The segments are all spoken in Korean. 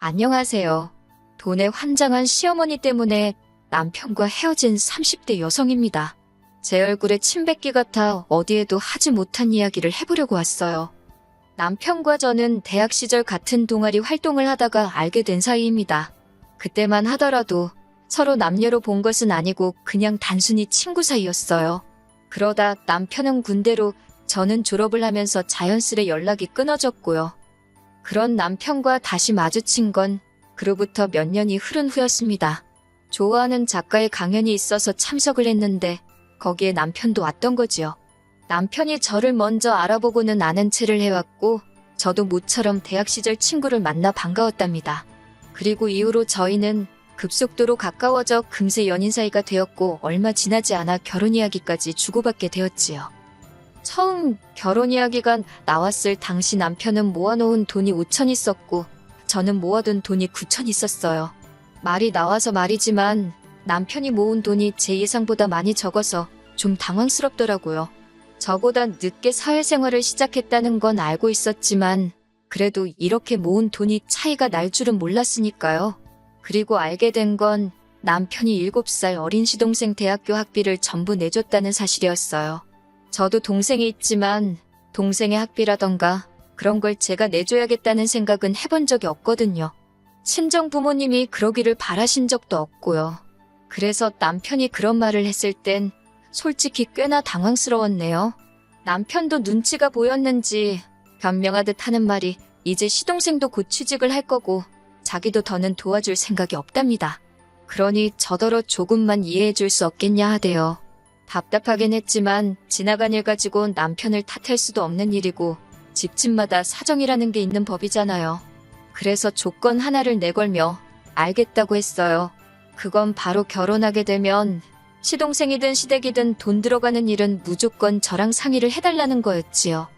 안녕하세요. 돈에 환장한 시어머니 때문에 남편과 헤어진 30대 여성입니다. 제 얼굴에 침 뱉기 같아 어디에도 하지 못한 이야기를 해보려고 왔어요. 남편과 저는 대학 시절 같은 동아리 활동을 하다가 알게 된 사이입니다. 그때만 하더라도 서로 남녀로 본 것은 아니고 그냥 단순히 친구 사이였어요. 그러다 남편은 군대로, 저는 졸업을 하면서 자연스레 연락이 끊어졌고요. 그런 남편과 다시 마주친 건 그로부터 몇 년이 흐른 후였습니다. 좋아하는 작가의 강연이 있어서 참석을 했는데 거기에 남편도 왔던 거지요. 남편이 저를 먼저 알아보고는 아는 체를 해왔고 저도 모처럼 대학 시절 친구를 만나 반가웠답니다. 그리고 이후로 저희는 급속도로 가까워져 금세 연인 사이가 되었고 얼마 지나지 않아 결혼 이야기까지 주고받게 되었지요. 처음 결혼 이야기가 나왔을 당시 남편은 모아놓은 돈이 5천 있었고 저는 모아둔 돈이 9천 있었어요. 말이 나와서 말이지만 남편이 모은 돈이 제 예상보다 많이 적어서 좀 당황스럽더라고요. 저보다 늦게 사회생활을 시작했다는 건 알고 있었지만 그래도 이렇게 모은 돈이 차이가 날 줄은 몰랐으니까요. 그리고 알게 된 건 남편이 7살 어린 시동생 대학교 학비를 전부 내줬다는 사실이었어요. 저도 동생이 있지만 동생의 학비라던가 그런 걸 제가 내줘야겠다는 생각은 해본 적이 없거든요. 친정 부모님이 그러기를 바라신 적도 없고요. 그래서 남편이 그런 말을 했을 땐 솔직히 꽤나 당황스러웠네요. 남편도 눈치가 보였는지 변명하듯 하는 말이 이제 시동생도 곧 취직을 할 거고 자기도 더는 도와줄 생각이 없답니다. 그러니 저더러 조금만 이해해줄 수 없겠냐 하대요. 답답하긴 했지만 지나간 일 가지고 남편을 탓할 수도 없는 일이고 집집마다 사정이라는 게 있는 법이잖아요. 그래서 조건 하나를 내걸며 알겠다고 했어요. 그건 바로 결혼하게 되면 시동생이든 시댁이든 돈 들어가는 일은 무조건 저랑 상의를 해달라는 거였지요.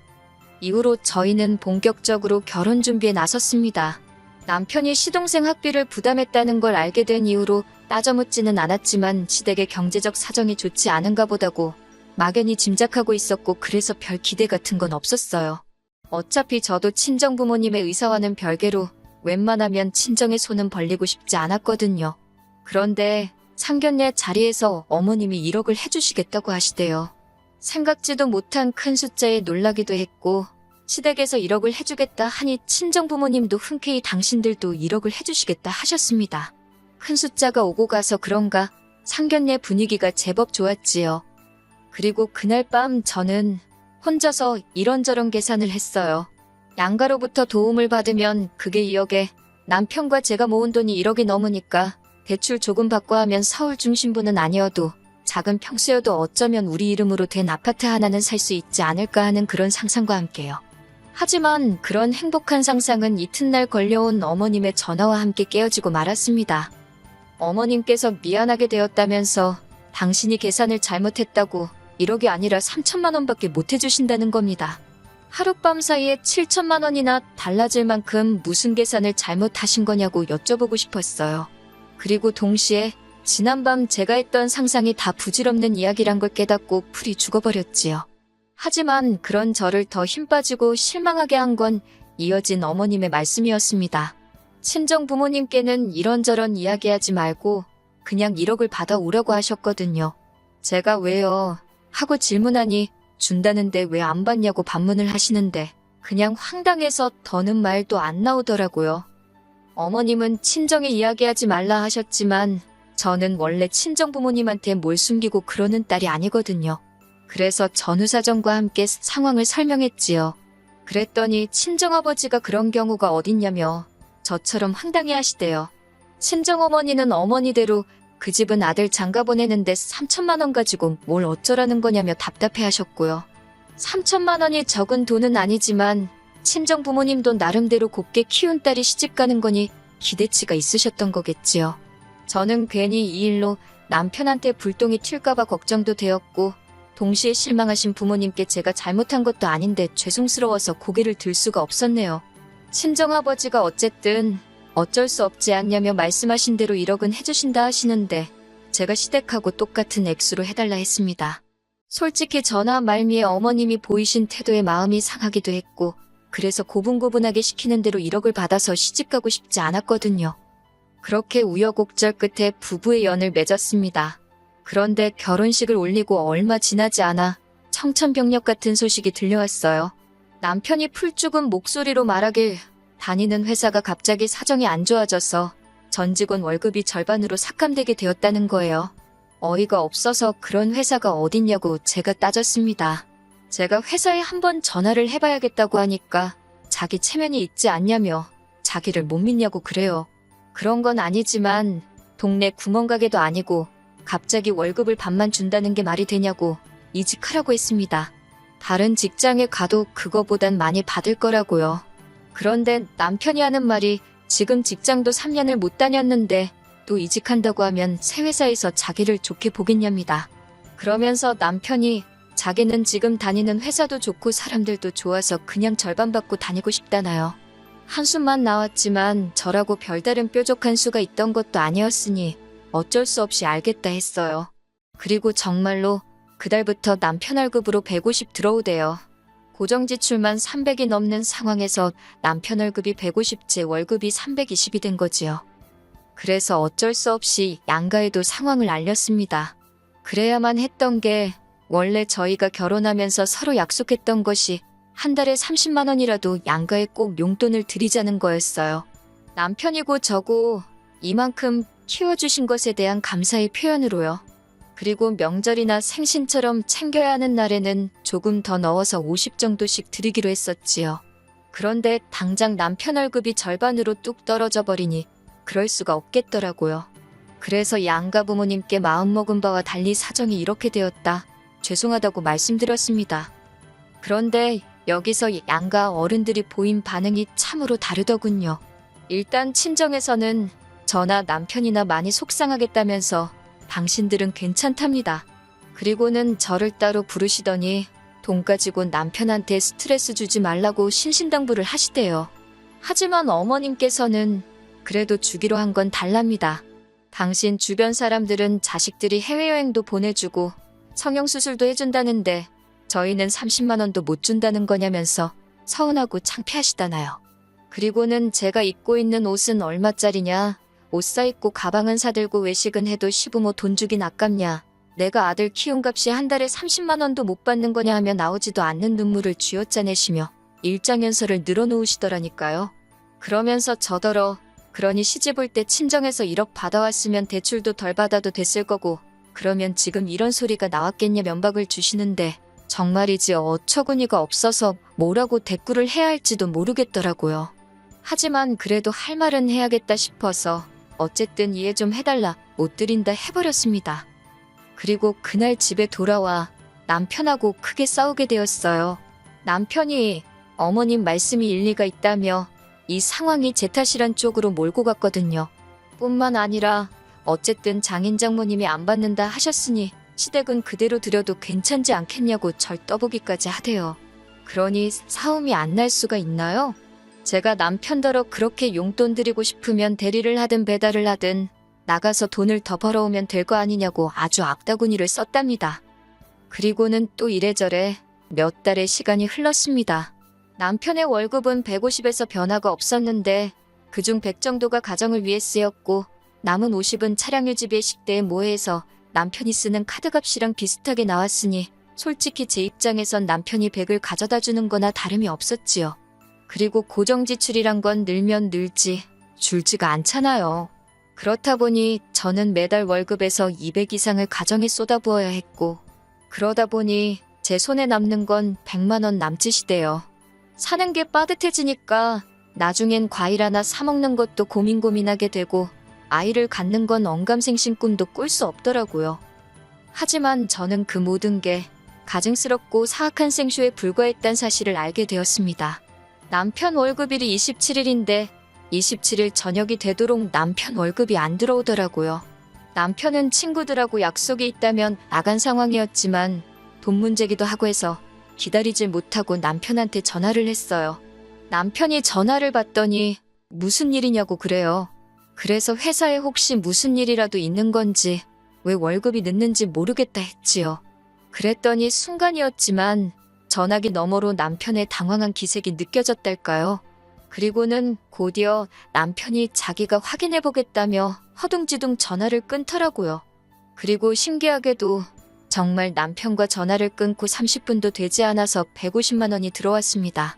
이후로 저희는 본격적으로 결혼 준비에 나섰습니다. 남편이 시동생 학비를 부담했다는 걸 알게 된 이후로 따져묻지는 않았지만 시댁의 경제적 사정이 좋지 않은가 보다고 막연히 짐작하고 있었고 그래서 별 기대 같은 건 없었어요. 어차피 저도 친정 부모님의 의사와는 별개로 웬만하면 친정의 손은 벌리고 싶지 않았거든요. 그런데 상견례 자리에서 어머님이 1억을 해주시겠다고 하시대요. 생각지도 못한 큰 숫자에 놀라기도 했고 시댁에서 1억을 해주겠다 하니 친정 부모님도 흔쾌히 당신들도 1억을 해주시겠다 하셨습니다. 큰 숫자가 오고 가서 그런가 상견례 분위기가 제법 좋았지요. 그리고 그날 밤 저는 혼자서 이런저런 계산을 했어요. 양가로부터 도움을 받으면 그게 2억에 남편과 제가 모은 돈이 1억이 넘으니까 대출 조금 받고 하면 서울 중심부는 아니어도 작은 평수여도 어쩌면 우리 이름으로 된 아파트 하나는 살 수 있지 않을까 하는 그런 상상과 함께요. 하지만 그런 행복한 상상은 이튿날 걸려온 어머님의 전화와 함께 깨어지고 말았습니다. 어머님께서 미안하게 되었다면서 당신이 계산을 잘못했다고 1억이 아니라 3천만 원밖에 못 해주신다는 겁니다. 하룻밤 사이에 7천만 원이나 달라질 만큼 무슨 계산을 잘못하신 거냐고 여쭤보고 싶었어요. 그리고 동시에 지난밤 제가 했던 상상이 다 부질없는 이야기란 걸 깨닫고 풀이 죽어버렸지요. 하지만 그런 저를 더 힘 빠지고 실망하게 한 건 이어진 어머님의 말씀이었습니다. 친정 부모님께는 이런저런 이야기하지 말고 그냥 1억을 받아오라고 하셨거든요. 제가 왜요? 하고 질문하니 준다는데 왜 안 받냐고 반문을 하시는데 그냥 황당해서 더는 말도 안 나오더라고요. 어머님은 친정에 이야기하지 말라 하셨지만 저는 원래 친정 부모님한테 뭘 숨기고 그러는 딸이 아니거든요. 그래서 전후사정과 함께 상황을 설명했지요. 그랬더니 친정아버지가 그런 경우가 어딨냐며 저처럼 황당해 하시대요. 친정어머니는 어머니대로 그 집은 아들 장가 보내는데 3천만 원 가지고 뭘 어쩌라는 거냐며 답답해 하셨고요. 3천만 원이 적은 돈은 아니지만 친정 부모님도 나름대로 곱게 키운 딸이 시집 가는 거니 기대치가 있으셨던 거겠지요. 저는 괜히 이 일로 남편한테 불똥이 튈까봐 걱정도 되었고 동시에 실망하신 부모님께 제가 잘못한 것도 아닌데 죄송스러워서 고개를 들 수가 없었네요. 친정아버지가 어쨌든 어쩔 수 없지 않냐며 말씀하신 대로 1억은 해주신다 하시는데 제가 시댁하고 똑같은 액수로 해달라 했습니다. 솔직히 전화 말미에 어머님이 보이신 태도에 마음이 상하기도 했고 그래서 고분고분하게 시키는 대로 1억을 받아서 시집가고 싶지 않았거든요. 그렇게 우여곡절 끝에 부부의 연을 맺었습니다. 그런데 결혼식을 올리고 얼마 지나지 않아 청천벽력 같은 소식이 들려왔어요. 남편이 풀 죽은 목소리로 말하길 다니는 회사가 갑자기 사정이 안 좋아져서 전 직원 월급이 절반으로 삭감되게 되었다는 거예요. 어이가 없어서 그런 회사가 어딨냐고 제가 따졌습니다. 제가 회사에 한번 전화를 해봐야겠다고 하니까 자기 체면이 있지 않냐며 자기를 못 믿냐고 그래요. 그런 건 아니지만 동네 구멍가게도 아니고 갑자기 월급을 반만 준다는 게 말이 되냐고 이직하라고 했습니다. 다른 직장에 가도 그거보단 많이 받을 거라고요. 그런데 남편이 하는 말이 지금 직장도 3년을 못 다녔는데 또 이직한다고 하면 새 회사에서 자기를 좋게 보겠냐입니다. 그러면서 남편이 자기는 지금 다니는 회사도 좋고 사람들도 좋아서 그냥 절반 받고 다니고 싶다나요. 한숨만 나왔지만 저라고 별다른 뾰족한 수가 있던 것도 아니었으니 어쩔 수 없이 알겠다 했어요. 그리고 정말로 그달부터 남편 월급으로 150 들어오대요. 고정지출만 300이 넘는 상황에서 남편 월급이 150, 제 월급이 320이 된 거지요. 그래서 어쩔 수 없이 양가에도 상황을 알렸습니다. 그래야만 했던 게 원래 저희가 결혼하면서 서로 약속했던 것이 한 달에 30만 원이라도 양가에 꼭 용돈을 드리자는 거였어요. 남편이고 저고 이만큼 키워주신 것에 대한 감사의 표현으로요. 그리고 명절이나 생신처럼 챙겨야 하는 날에는 조금 더 넣어서 50 정도씩 드리기로 했었지요. 그런데 당장 남편 월급이 절반으로 뚝 떨어져 버리니 그럴 수가 없겠더라고요. 그래서 양가 부모님께 마음먹은 바와 달리 사정이 이렇게 되었다. 죄송하다고 말씀드렸습니다. 그런데 여기서 양가 어른들이 보인 반응이 참으로 다르더군요. 일단 친정에서는 저나 남편이나 많이 속상하겠다면서 당신들은 괜찮답니다. 그리고는 저를 따로 부르시더니 돈 가지고 남편한테 스트레스 주지 말라고 신신당부를 하시대요. 하지만 어머님께서는 그래도 주기로 한 건 달랍니다. 당신 주변 사람들은 자식들이 해외여행도 보내주고 성형수술도 해준다는데 저희는 30만 원도 못 준다는 거냐면서 서운하고 창피하시다나요. 그리고는 제가 입고 있는 옷은 얼마짜리냐, 옷 사입고 가방은 사들고 외식은 해도 시부모 돈 주긴 아깝냐, 내가 아들 키운 값이 한 달에 30만 원도 못 받는 거냐 하며 나오지도 않는 눈물을 쥐어짜내시며 일장연설을 늘어놓으시더라니까요. 그러면서 저더러 그러니 시집 올 때 친정에서 1억 받아왔으면 대출도 덜 받아도 됐을 거고 그러면 지금 이런 소리가 나왔겠냐 면박을 주시는데 정말이지 어처구니가 없어서 뭐라고 대꾸를 해야 할지도 모르겠더라고요. 하지만 그래도 할 말은 해야겠다 싶어서 어쨌든 이해 좀 해달라 못 드린다 해버렸습니다. 그리고 그날 집에 돌아와 남편하고 크게 싸우게 되었어요. 남편이 어머님 말씀이 일리가 있다며 이 상황이 제 탓이란 쪽으로 몰고 갔거든요. 뿐만 아니라 어쨌든 장인 장모님이 안 받는다 하셨으니 시댁은 그대로 드려도 괜찮지 않겠냐고 절 떠보기까지 하대요. 그러니 싸움이 안 날 수가 있나요? 제가 남편더러 그렇게 용돈 드리고 싶으면 대리를 하든 배달을 하든 나가서 돈을 더 벌어오면 될 거 아니냐고 아주 악다구니를 썼답니다. 그리고는 또 이래저래 몇 달의 시간이 흘렀습니다. 남편의 월급은 150에서 변화가 없었는데 그중 100 정도가 가정을 위해 쓰였고 남은 50은 차량 유지비에 식대에 모해서 남편이 쓰는 카드값이랑 비슷하게 나왔으니 솔직히 제 입장에선 남편이 100을 가져다 주는 거나 다름이 없었지요. 그리고 고정지출이란 건 늘면 늘지 줄지가 않잖아요. 그렇다 보니 저는 매달 월급에서 200 이상을 가정에 쏟아부어야 했고 그러다 보니 제 손에 남는 건 100만 원 남짓이대요. 사는 게 빠듯해지니까 나중엔 과일 하나 사 먹는 것도 고민하게 되고 아이를 갖는 건 언감생심 꿈도 꿀 수 없더라고요. 하지만 저는 그 모든 게 가증스럽고 사악한 생쇼에 불과했단 사실을 알게 되었습니다. 남편 월급일이 27일인데 27일 저녁이 되도록 남편 월급이 안 들어오더라고요. 남편은 친구들하고 약속이 있다면 나간 상황이었지만 돈 문제기도 하고 해서 기다리질 못하고 남편한테 전화를 했어요. 남편이 전화를 받더니 무슨 일이냐고 그래요. 그래서 회사에 혹시 무슨 일이라도 있는 건지 왜 월급이 늦는지 모르겠다 했지요. 그랬더니 순간이었지만 전화기 너머로 남편의 당황한 기색이 느껴졌달까요? 그리고는 곧이어 남편이 자기가 확인해보겠다며 허둥지둥 전화를 끊더라고요. 그리고 신기하게도 정말 남편과 전화를 끊고 30분도 되지 않아서 150만 원이 들어왔습니다.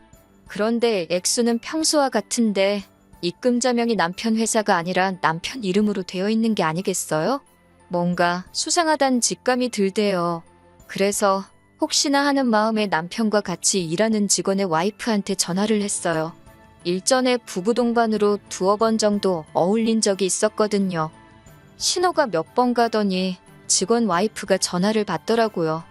그런데 액수는 평소와 같은데 입금자명이 남편 회사가 아니라 남편 이름으로 되어 있는 게 아니겠어요? 뭔가 수상하단 직감이 들대요. 그래서 혹시나 하는 마음에 남편과 같이 일하는 직원의 와이프한테 전화를 했어요. 일전에 부부 동반으로 2번 정도 어울린 적이 있었거든요. 신호가 몇 번 가더니 직원 와이프가 전화를 받더라고요.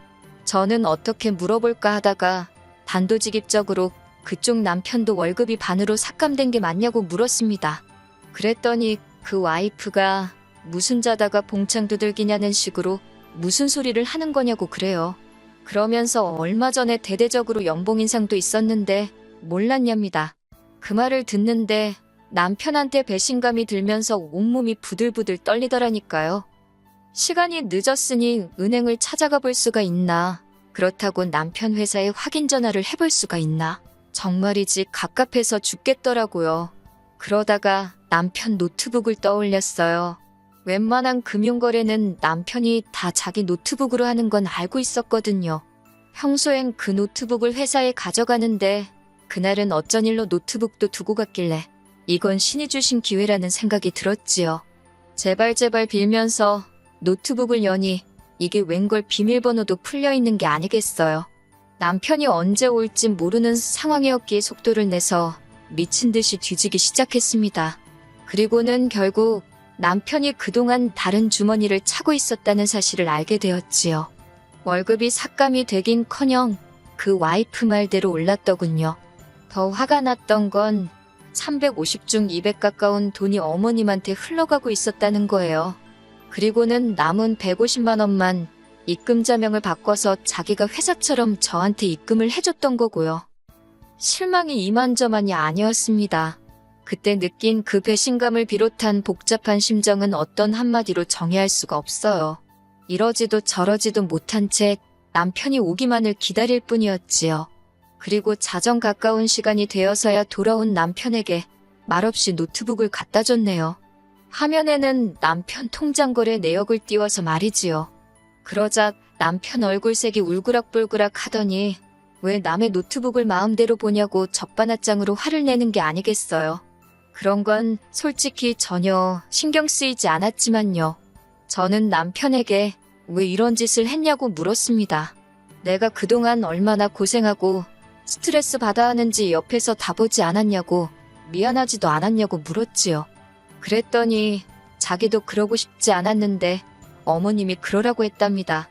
저는 어떻게 물어볼까 하다가 단도직입적으로 그쪽 남편도 월급이 반으로 삭감된 게 맞냐고 물었습니다. 그랬더니 그 와이프가 무슨 자다가 봉창 두들기냐는 식으로 무슨 소리를 하는 거냐고 그래요. 그러면서 얼마 전에 대대적으로 연봉 인상도 있었는데 몰랐냐입니다. 그 말을 듣는데 남편한테 배신감이 들면서 온몸이 부들부들 떨리더라니까요. 시간이 늦었으니 은행을 찾아가 볼 수가 있나? 그렇다고 남편 회사에 확인 전화를 해볼 수가 있나? 정말이지 갑갑해서 죽겠더라고요. 그러다가 남편 노트북을 떠올렸어요. 웬만한 금융거래는 남편이 다 자기 노트북으로 하는 건 알고 있었거든요. 평소엔 그 노트북을 회사에 가져가는데 그날은 어쩐 일로 노트북도 두고 갔길래 이건 신이 주신 기회라는 생각이 들었지요. 제발 빌면서 노트북을 여니 이게 웬걸 비밀번호도 풀려있는 게 아니겠어요. 남편이 언제 올지 모르는 상황이었기에 속도를 내서 미친 듯이 뒤지기 시작했습니다. 그리고는 결국 남편이 그동안 다른 주머니를 차고 있었다는 사실을 알게 되었지요. 월급이 삭감이 되긴커녕 그 와이프 말대로 올랐더군요. 더 화가 났던 건 350 중 200 가까운 돈이 어머님한테 흘러가고 있었다는 거예요. 그리고는 남은 150만 원만 입금자명을 바꿔서 자기가 회사처럼 저한테 입금을 해줬던 거고요. 실망이 이만저만이 아니었습니다. 그때 느낀 그 배신감을 비롯한 복잡한 심정은 어떤 한마디로 정의할 수가 없어요. 이러지도 저러지도 못한 채 남편이 오기만을 기다릴 뿐이었지요. 그리고 자정 가까운 시간이 되어서야 돌아온 남편에게 말없이 노트북을 갖다 줬네요. 화면에는 남편 통장거래 내역을 띄워서 말이지요. 그러자 남편 얼굴색이 울그락불그락 하더니 왜 남의 노트북을 마음대로 보냐고 적반하장으로 화를 내는 게 아니겠어요. 그런 건 솔직히 전혀 신경 쓰이지 않았지만요. 저는 남편에게 왜 이런 짓을 했냐고 물었습니다. 내가 그동안 얼마나 고생하고 스트레스 받아 하는지 옆에서 다 보지 않았냐고, 미안하지도 않았냐고 물었지요. 그랬더니 자기도 그러고 싶지 않았는데 어머님이 그러라고 했답니다.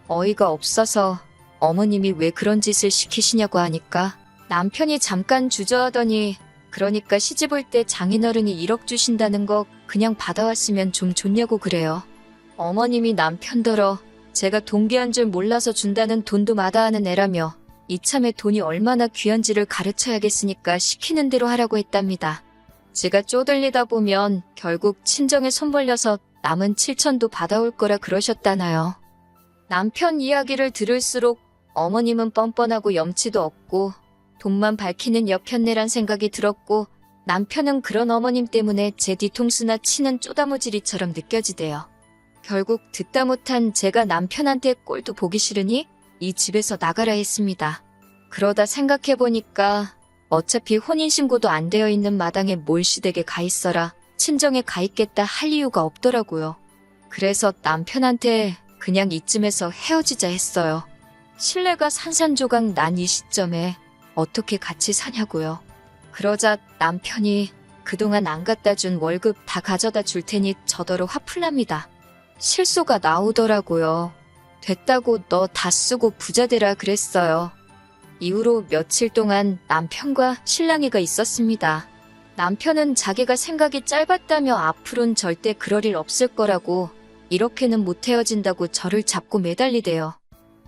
어이가 없어서 어머님이 왜 그런 짓을 시키시냐고 하니까 남편이 잠깐 주저하더니 그러니까 시집 올 때 장인어른이 1억 주신다는 거 그냥 받아왔으면 좀 좋냐고 그래요. 어머님이 남편더러 제가 동기한 줄 몰라서 준다는 돈도 마다하는 애라며 이참에 돈이 얼마나 귀한지를 가르쳐야겠으니까 시키는 대로 하라고 했답니다. 제가 쪼들리다 보면 결국 친정에 손 벌려서 남은 7천도 받아올 거라 그러셨다나요. 남편 이야기를 들을수록 어머님은 뻔뻔하고 염치도 없고 돈만 밝히는 여편네란 생각이 들었고 남편은 그런 어머님 때문에 제 뒤통수나 치는 쪼다무지리처럼 느껴지대요. 결국 듣다 못한 제가 남편한테 꼴도 보기 싫으니 이 집에서 나가라 했습니다. 그러다 생각해보니까 어차피 혼인신고도 안 되어 있는 마당에 뭘 시댁에 가 있어라 친정에 가 있겠다 할 이유가 없더라고요. 그래서 남편한테 그냥 이쯤에서 헤어지자 했어요. 신뢰가 산산조각 난 이 시점에 어떻게 같이 사냐고요. 그러자 남편이 그동안 안 갖다 준 월급 다 가져다 줄 테니 저더러 화풀 납니다. 실소가 나오더라고요. 됐다고 너 다 쓰고 부자 되라 그랬어요. 이후로 며칠 동안 남편과 실랑이가 있었습니다. 남편은 자기가 생각이 짧았다며 앞으론 절대 그럴 일 없을 거라고 이렇게는 못 헤어진다고 저를 잡고 매달리대요.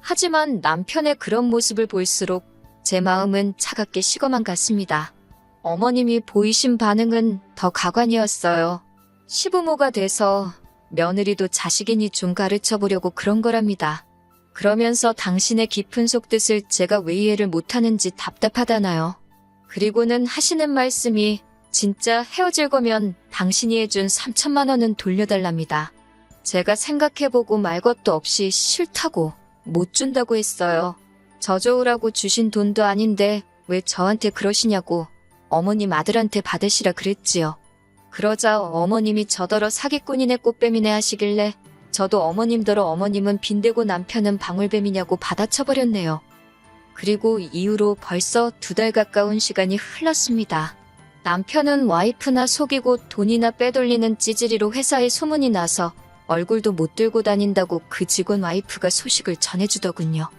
하지만 남편의 그런 모습을 볼수록 제 마음은 차갑게 식어만 갔습니다. 어머님이 보이신 반응은 더 가관이었어요. 시부모가 돼서 며느리도 자식이니 좀 가르쳐보려고 그런 거랍니다. 그러면서 당신의 깊은 속뜻을 제가 왜 이해를 못하는지 답답하다나요. 그리고는 하시는 말씀이 진짜 헤어질 거면 당신이 해준 3천만 원은 돌려달랍니다. 제가 생각해보고 말 것도 없이 싫다고 못 준다고 했어요. 저저우라고 주신 돈도 아닌데 왜 저한테 그러시냐고 어머님 아들한테 받으시라 그랬지요. 그러자 어머님이 저더러 사기꾼이네 꽃뱀이네 하시길래 저도 어머님더러 어머님은 빈대고 남편은 방울뱀이냐고 받아쳐버렸네요. 그리고 이후로 벌써 2달 가까운 시간이 흘렀습니다. 남편은 와이프나 속이고 돈이나 빼돌리는 찌질이로 회사에 소문이 나서 얼굴도 못 들고 다닌다고 그 직원 와이프가 소식을 전해주더군요.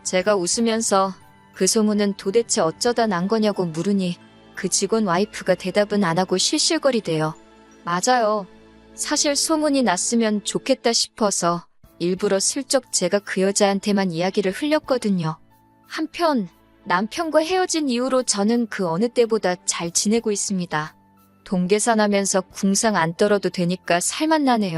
제가 웃으면서 그 소문은 도대체 어쩌다 난 거냐고 물으니 그 직원 와이프가 대답은 안 하고 실실거리대요. 맞아요. 사실 소문이 났으면 좋겠다 싶어서 일부러 슬쩍 제가 그 여자한테만 이야기를 흘렸거든요. 한편 남편과 헤어진 이후로 저는 그 어느 때보다 잘 지내고 있습니다. 돈 계산하면서 궁상 안 떨어도 되니까 살만 나네요.